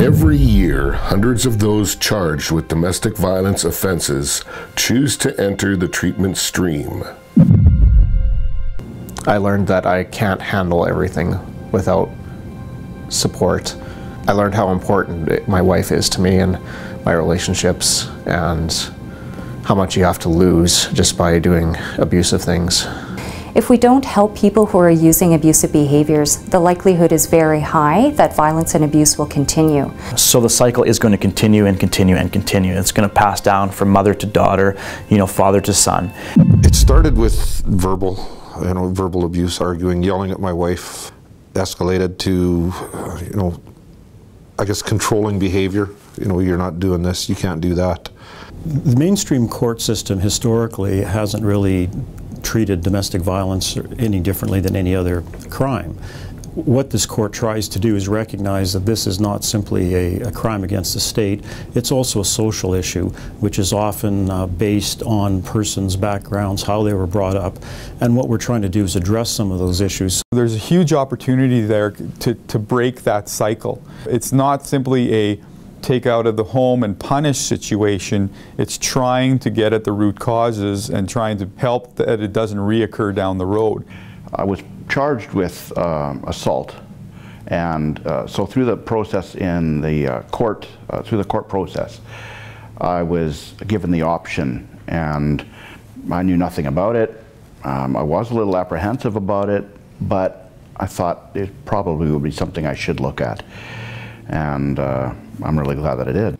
Every year, hundreds of those charged with domestic violence offenses choose to enter the treatment stream. I learned that I can't handle everything without support. I learned how important my wife is to me and my relationships, and how much you have to lose just by doing abusive things. If we don't help people who are using abusive behaviors, the likelihood is very high that violence and abuse will continue. So the cycle is going to continue and continue and continue. It's going to pass down from mother to daughter, father to son. It started with verbal abuse, arguing, yelling at my wife, escalated to, I guess controlling behavior. You're not doing this, you can't do that. The mainstream court system historically hasn't really treated domestic violence any differently than any other crime. What this court tries to do is recognize that this is not simply a crime against the state, it's also a social issue, which is often based on persons' backgrounds, how they were brought up, and what we're trying to do is address some of those issues. There's a huge opportunity there to break that cycle. It's not simply a take out of the home and punish situation, it's trying to get at the root causes and trying to help that it doesn't reoccur down the road. I was charged with assault, and so through the process in the court, through the court process, I was given the option, and I knew nothing about it. I was a little apprehensive about it, but I thought it probably would be something I should look at, and I'm really glad that I did.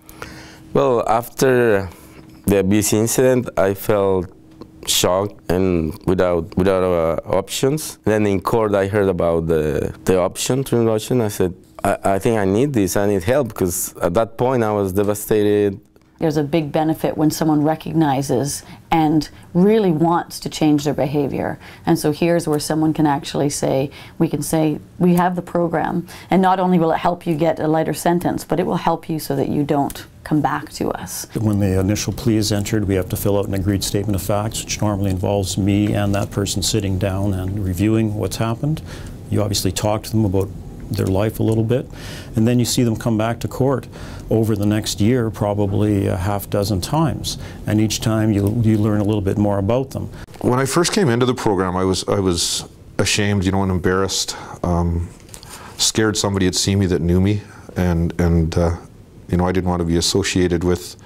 Well, after the abuse incident, I felt shocked and without options. Then in court, I heard about the treatment option. I said, I think I need this. I need help, because at that point I was devastated. There's a big benefit when someone recognizes and really wants to change their behavior. And so here's where someone can actually say, we have the program, and not only will it help you get a lighter sentence, but it will help you so that you don't come back to us. When the initial plea is entered, we have to fill out an agreed statement of facts, which normally involves me and that person sitting down and reviewing what's happened. You obviously talk to them about their life a little bit, and then you see them come back to court over the next year, probably a half-dozen times, and each time you learn a little bit more about them. When I first came into the program, I was ashamed, and embarrassed, scared somebody had seen me that knew me, and I didn't want to be associated with,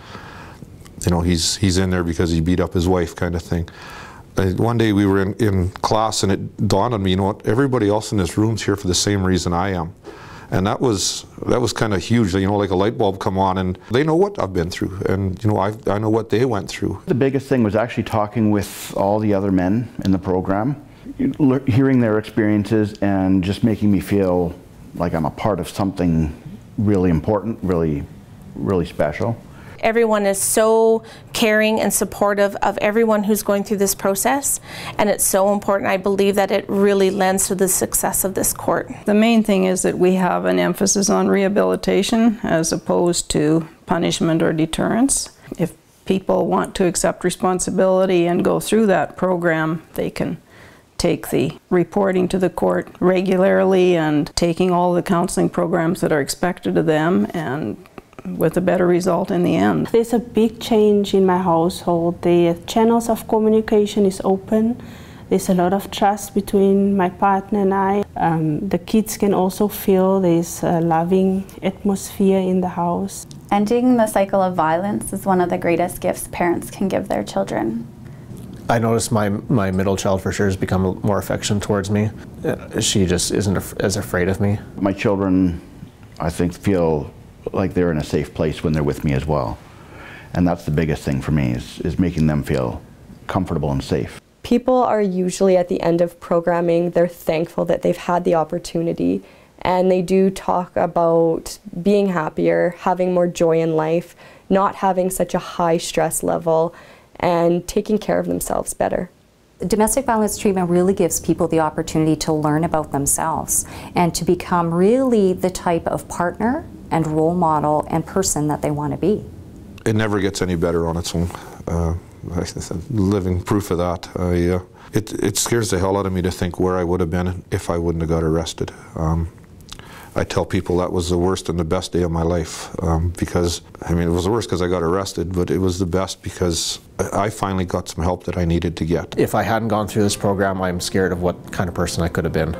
he's in there because he beat up his wife kind of thing. One day we were in class, and it dawned on me, everybody else in this room's here for the same reason I am. And that was kind of huge, like a light bulb come on, and they know what I've been through, and I know what they went through. The biggest thing was actually talking with all the other men in the program, hearing their experiences, and just making me feel like I'm a part of something really important, really special. Everyone is so caring and supportive of everyone who's going through this process, and it's so important. I believe that it really lends to the success of this court. The main thing is that we have an emphasis on rehabilitation as opposed to punishment or deterrence. If people want to accept responsibility and go through that program, they can take the reporting to the court regularly and taking all the counseling programs that are expected of them, and with a better result in the end. There's a big change in my household. The channels of communication is open. There's a lot of trust between my partner and I. The kids can also feel there's a loving atmosphere in the house. Ending the cycle of violence is one of the greatest gifts parents can give their children. I noticed my middle child for sure has become more affectionate towards me. She just isn't as afraid of me. My children, I think, feel like they're in a safe place when they're with me as well. And that's the biggest thing for me, is making them feel comfortable and safe. People are usually at the end of programming, they're thankful that they've had the opportunity, and they do talk about being happier, having more joy in life, not having such a high stress level, and taking care of themselves better. Domestic violence treatment really gives people the opportunity to learn about themselves and to become really the type of partner and role model and person that they want to be. It never gets any better on its own. Living proof of that. It scares the hell out of me to think where I would have been if I wouldn't have got arrested. I tell people that was the worst and the best day of my life, because, I mean, it was the worst because I got arrested, but it was the best because I finally got some help that I needed to get. If I hadn't gone through this program, I'm scared of what kind of person I could have been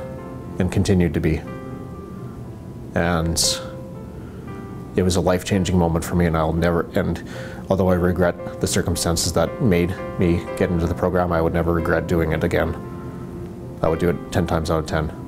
and continued to be. And it was a life-changing moment for me, and although I regret the circumstances that made me get into the program, I would never regret doing it again. I would do it 10 times out of 10.